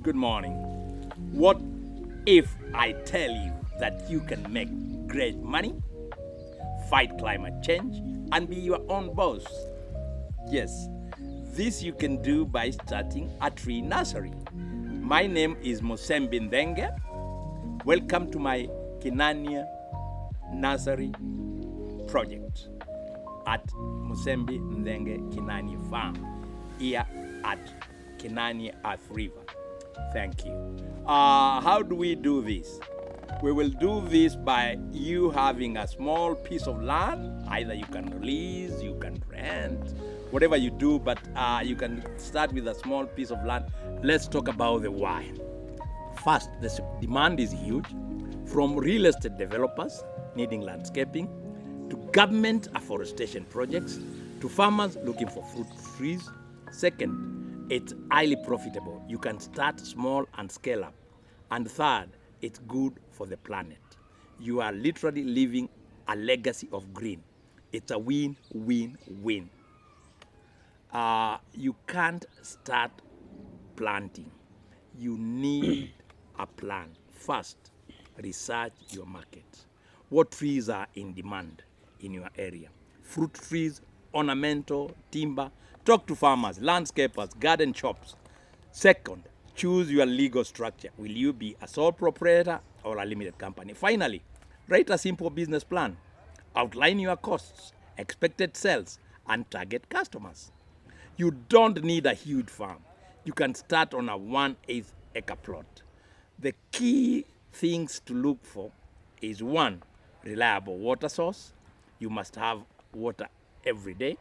Good morning. What if I tell you that you can make great money, fight climate change, and be your own boss? Yes, this you can do by starting a tree nursery. My name is Musembi Ndenge. Welcome to my Kinania Nursery project at Musembi Ndenge Kinani Farm here at Kinani Earth River. Thank you. How do we do this? We will do this by you having a small piece of land. Either you can lease, you can rent, whatever you do, but you can start with a small piece of land. Let's talk about the why. First, the demand is huge, from real estate developers needing landscaping, to government afforestation projects, to farmers looking for fruit trees. Second, it's highly profitable. You can start small and scale up. And third, it's good for the planet. You are literally leaving a legacy of green. It's a win-win-win. You can't start planting. You need a plan. First, research your market. What trees are in demand in your area? Fruit trees, ornamental, timber. Talk to farmers, landscapers, garden shops. Second, choose your legal structure. Will you be a sole proprietor or a limited company? Finally, write a simple business plan. Outline your costs, expected sales, and target customers. You don't need a huge farm. You can start on a 1/8 acre plot. The key things to look for is 1, reliable water source. You must have water every day.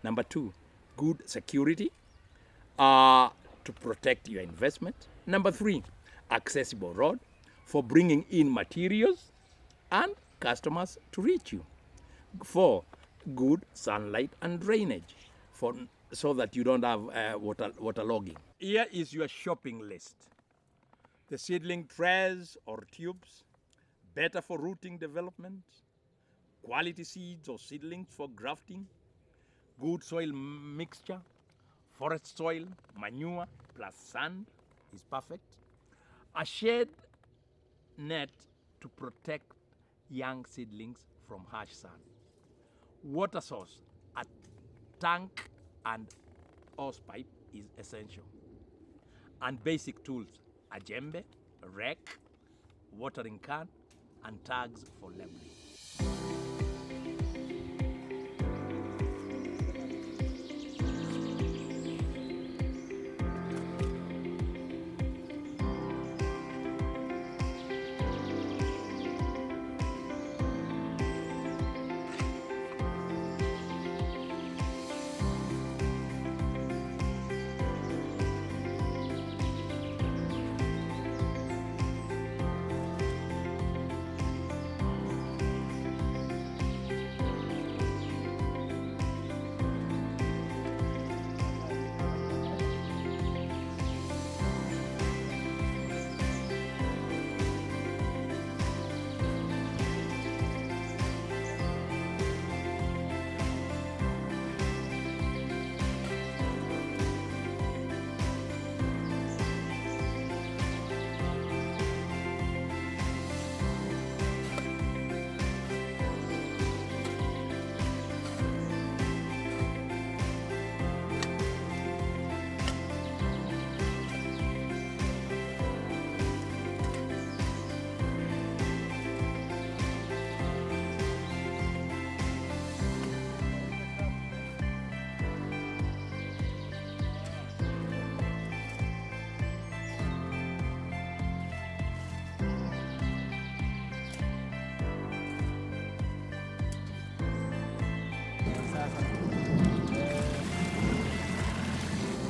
Number 2, good security to protect your investment. Number 3, accessible road for bringing in materials and customers to reach you. 4, good sunlight and drainage so that you don't have waterlogging. Here is your shopping list. The seedling trays or tubes, better for rooting development, quality seeds or seedlings for grafting, good soil mixture, forest soil, manure plus sand is perfect. A shade net to protect young seedlings from harsh sun. Water source, a tank and hose pipe is essential. And basic tools, a jembe, a rake, watering can, and tags for labeling.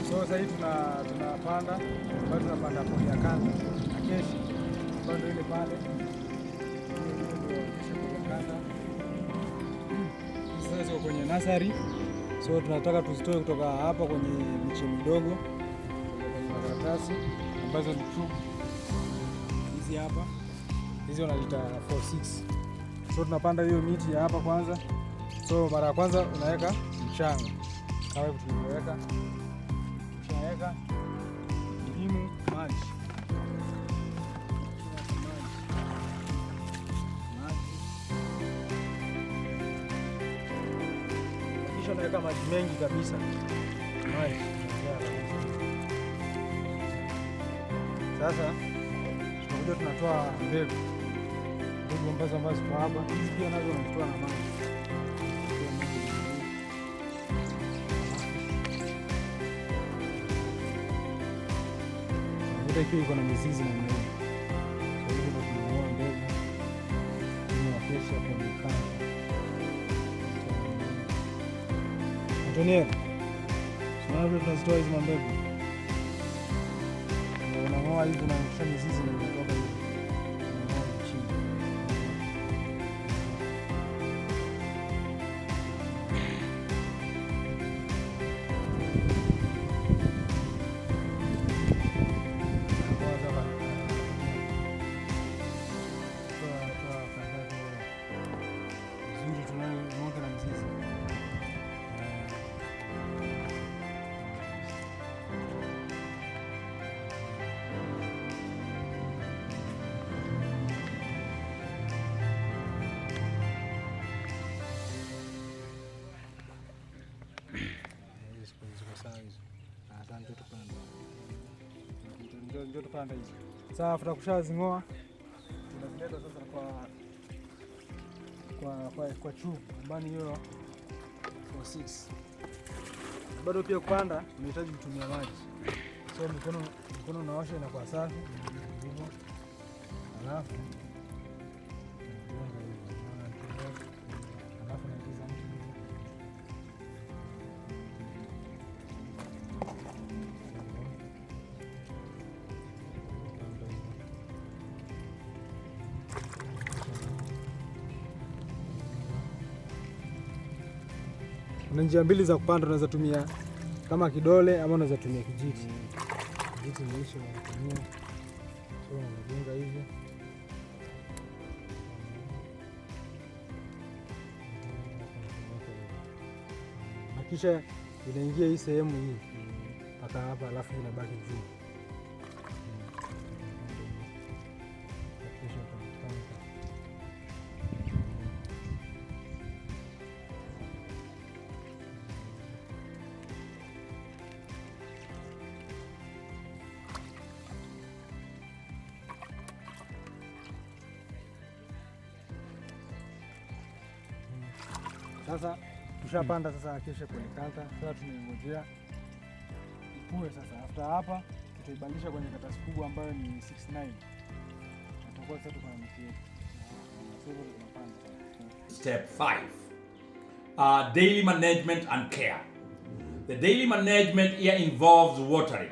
Sasa hivi tunapanda ambayo tunapanda poli ya kanda na keshi ambayo ndio ile pale sasa ziko kwenye nursery, so tunataka tuzitoe kutoka hapa kwenye miche midogo kwenye makaratasi ambazo ni tube hizi hapa, hizi wanaita 4/6. So tunapanda hiyo miti ya hapa kwanza. So mara ya kwanza unaweka mchanga kama hivi tulivyoweka, ukishaweka elimu maji unaweka maji mengi kabisa. Maji. Sasa tunakuja tunatoa mbegu ambazo ziko hapa. Hizi pia nazo unatoa na maji. Ndio ikiwa iko na mizizi na mbegu. Kwa hiyo tunanunua mbegu. Kesho hapo dukani. Antonio, tunaona tunazitoa hizi mbegu. Unang'oa hivi na kisha mizizi na kutoka hivi. Unang'oa chini. Ndio tupanda hizi. Sasa afuta kushazing'oa tunazileta sasa kwa tube ambayo hiyo 46. Bado pia kupanda unahitaji kutumia maji. So mkono unaosha inakuwa safi hivyo. Alafu naingiza mtu Kuna njia mbili za kupanda, unaweza tumia kama kidole ama unaweza tumia kijiti. Kijiti ndio hicho unatumia. So unajenga hivi. Na kisha inaingia hii sehemu hii mpaka hapa, alafu inabaki juu. Sasa tushapanda sasa, kesho kulikata. Sasa tunaingojea ipue. Sasa after hapa tutaibadilisha kwenye katasi kubwa ambayo ni 69. Tutakuwa sasa tuko na miti yetu. Sasa tunapanda. Step 5. Daily management and care. The daily management here involves watering.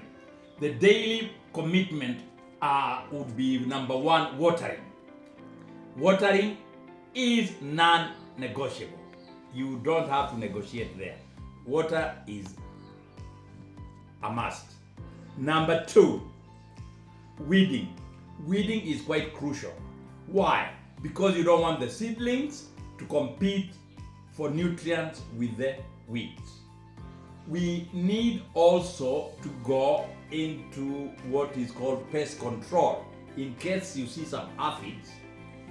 The daily commitment would be number 1, watering. Watering is non-negotiable. You don't have to negotiate there. Water is a must. Number 2, weeding. Weeding is quite crucial. Why? Because you don't want the seedlings to compete for nutrients with the weeds. We need also to go into what is called pest control. In case you see some aphids,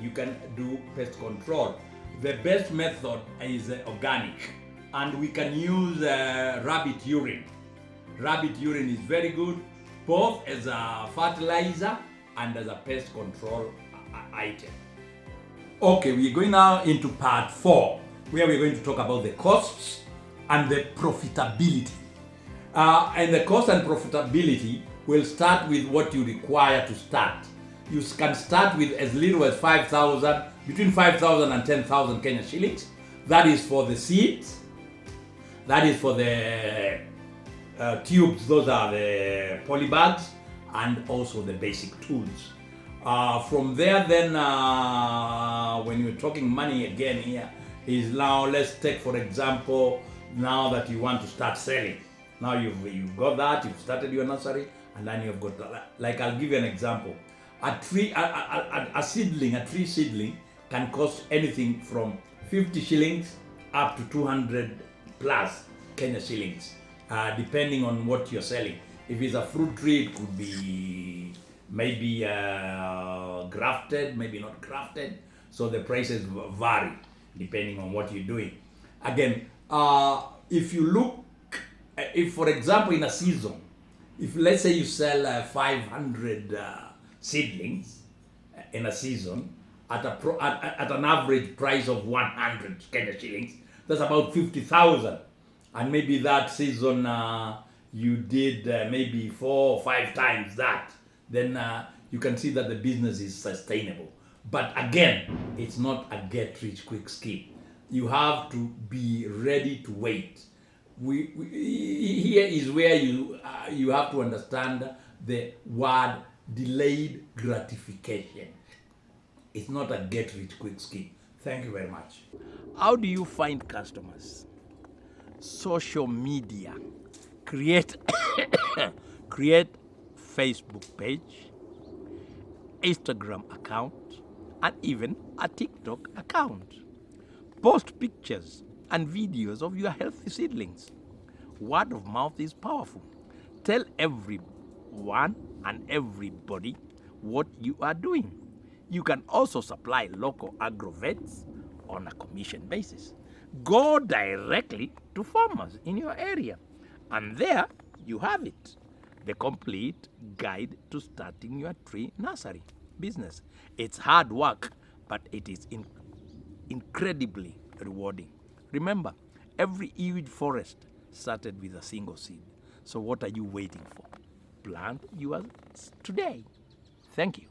you can do pest control. The best method is organic, and we can use rabbit urine. Rabbit urine is very good, both as a fertilizer and as a pest control item. Okay, we're going now into part 4, where we're going to talk about the costs and the profitability. And the cost and profitability will start with what you require to start. You can start with as little as 5,000, between 5,000 and 10,000 Kenya shillings. That is for the seeds. That is for the tubes. Those are the polybags, and also the basic tools. From there, then, when you're talking money again here, is now, let's take for example, now that you want to start selling. Now you've got that, you've started your nursery, and then you've got, like, I'll give you an example. A tree seedling can cost anything from 50 shillings up to 200 plus Kenya shillings, depending on what you're selling. If it's a fruit tree, it could be maybe grafted, maybe not grafted. So the prices vary depending on what you're doing. Again, if you look, if for example in a season, if let's say you sell 500 seedlings in a season at at an average price of 100 Kenya shillings, that's about 50,000. And maybe that season you did maybe 4 or 5 times that, then you can see that the business is sustainable. But again, it's not a get rich quick scheme. You have to be ready to wait. Here is where you have to understand the word delayed gratification. It's not a get rich quick scheme. Thank you very much. How do you find customers? Social media. Create create Facebook page, Instagram account, and even a TikTok account. Post pictures and videos of your healthy seedlings. Word of mouth is powerful. Tell everyone and everybody what you are doing. You can also supply local agro-vets on a commission basis. Go directly to farmers in your area, and there you have it, the complete guide to starting your tree nursery business. It's hard work, but it is incredibly rewarding. Remember, every huge forest started with a single seed. So what are you waiting for? Plant yours today. Thank you.